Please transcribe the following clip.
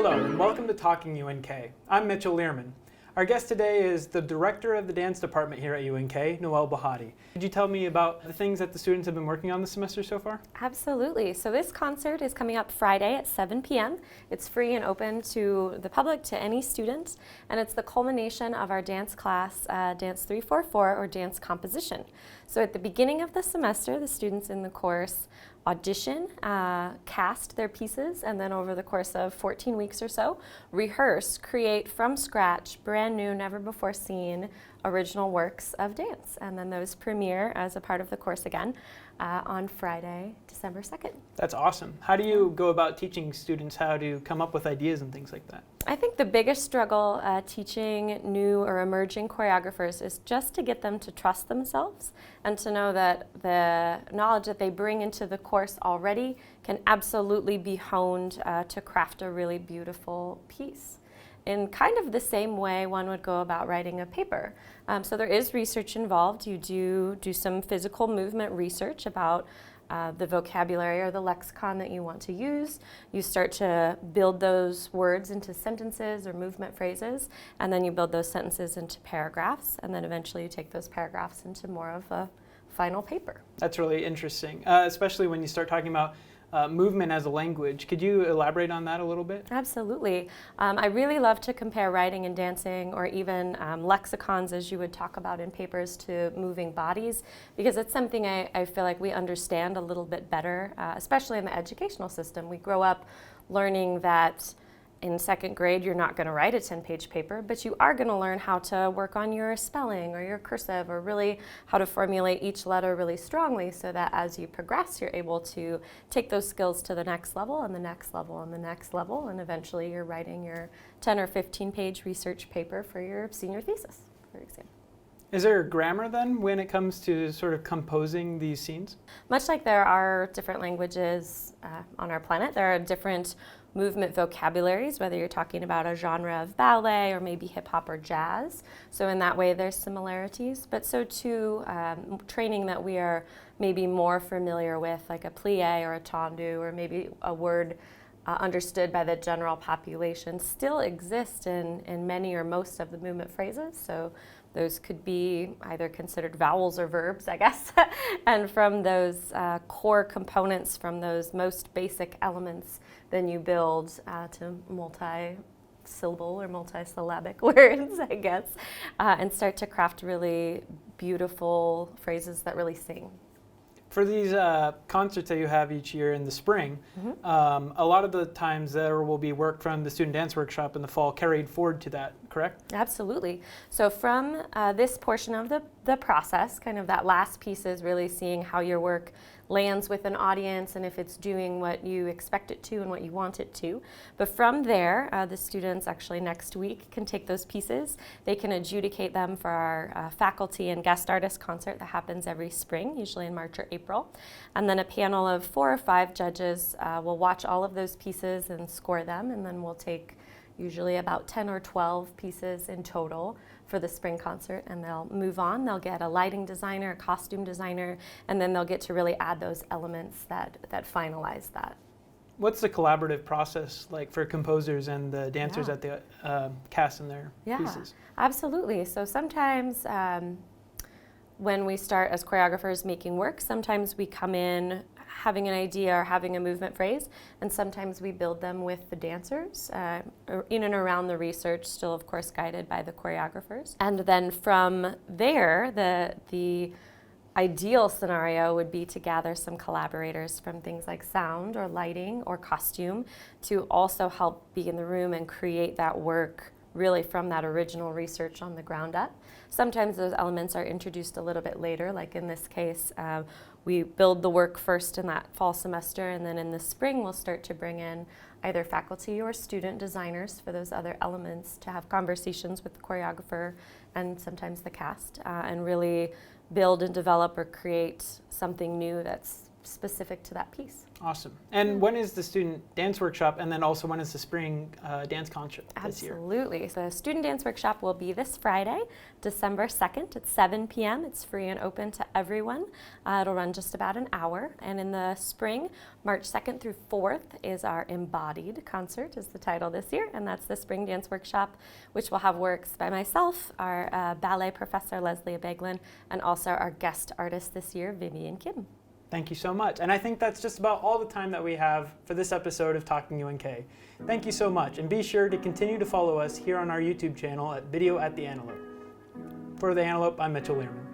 Hello and welcome to Talking UNK. I'm Mitchell Lierman. Our guest today is the director of the dance department here at UNK, Noelle Bohaty. Could you tell me about the things that the students have been working on this semester so far? Absolutely. So this concert is coming up Friday at 7 p.m. It's free and open to the public, to any student, and it's the culmination of our dance class, Dance 344, or Dance Composition. So at the beginning of the semester, the students in the course audition, cast their pieces, and then over the course of 14 weeks or so, rehearse, create from scratch, brand new, never before seen original works of dance. And then those premiere as a part of the course again on Friday, December 2nd. That's awesome. How do you go about teaching students how to come up with ideas and things like that? I think the biggest struggle teaching new or emerging choreographers is just to get them to trust themselves and to know that the knowledge that they bring into the course already can absolutely be honed to craft a really beautiful piece. In kind of the same way one would go about writing a paper. So there is research involved. You do some physical movement research about the vocabulary or the lexicon that you want to use. You start to build those words into sentences or movement phrases, and then you build those sentences into paragraphs, and then eventually you take those paragraphs into more of a final paper. That's really interesting, especially when you start talking about movement as a language. Could you elaborate on that a little bit? Absolutely. I really love to compare writing and dancing, or even lexicons, as you would talk about in papers, to moving bodies, because it's something I feel like we understand a little bit better, especially in the educational system. We grow up learning that in second grade, you're not going to write a 10-page paper, but you are going to learn how to work on your spelling or your cursive, or really how to formulate each letter really strongly, so that as you progress, you're able to take those skills to the next level and the next level and the next level, and eventually you're writing your 10 or 15-page research paper for your senior thesis, for example. Is there grammar then when it comes to sort of composing these scenes? Much like there are different languages on our planet, there are different movement vocabularies, whether you're talking about a genre of ballet or maybe hip hop or jazz. So in that way there's similarities, but so too training that we are maybe more familiar with, like a plie or a tendu, or maybe a word understood by the general population, still exist in many or most of the movement phrases. So those could be either considered vowels or verbs, I guess. And from those core components, from those most basic elements, then you build to multi-syllable or multi-syllabic words, I guess, and start to craft really beautiful phrases that really sing. For these concerts that you have each year in the spring, a lot of the times there will be work from the student dance workshop in the fall carried forward to that, correct? Absolutely. So from this portion of the process, kind of that last piece is really seeing how your work lands with an audience and if it's doing what you expect it to and what you want it to. But from there, the students actually next week can take those pieces. They can adjudicate them for our faculty and guest artist concert that happens every spring, usually in March or April. And then a panel of 4 or 5 judges will watch all of those pieces and score them, and then we'll take usually about 10 or 12 pieces in total for the spring concert, and they'll move on. They'll get a lighting designer, a costume designer, and then they'll get to really add those elements that finalize that. What's the collaborative process like for composers and the dancers at the cast in their pieces? Absolutely. So sometimes when we start as choreographers making work, sometimes we come in having an idea or having a movement phrase, and sometimes we build them with the dancers in and around the research, still of course guided by the choreographers. And then from there, the ideal scenario would be to gather some collaborators from things like sound or lighting or costume to also help be in the room and create that work really from that original research on the ground up. Sometimes those elements are introduced a little bit later, like in this case, we build the work first in that fall semester, and then in the spring we'll start to bring in either faculty or student designers for those other elements to have conversations with the choreographer and sometimes the cast, and really build and develop or create something new that's specific to that piece. Awesome. And when is the student dance workshop, and then also when is the spring dance concert this year? Absolutely. So the student dance workshop will be this Friday, December 2nd at 7 p.m. It's free and open to everyone. It'll run just about an hour. And in the spring, March 2nd through 4th is our Embodied concert, is the title this year. And that's the spring dance workshop, which will have works by myself, our ballet professor, Leslie Abeglin, and also our guest artist this year, Vivian Kim. Thank you so much. And I think that's just about all the time that we have for this episode of Talking UNK. Thank you so much, and be sure to continue to follow us here on our YouTube channel at Video at the Antelope. For the Antelope, I'm Mitchell Lierman.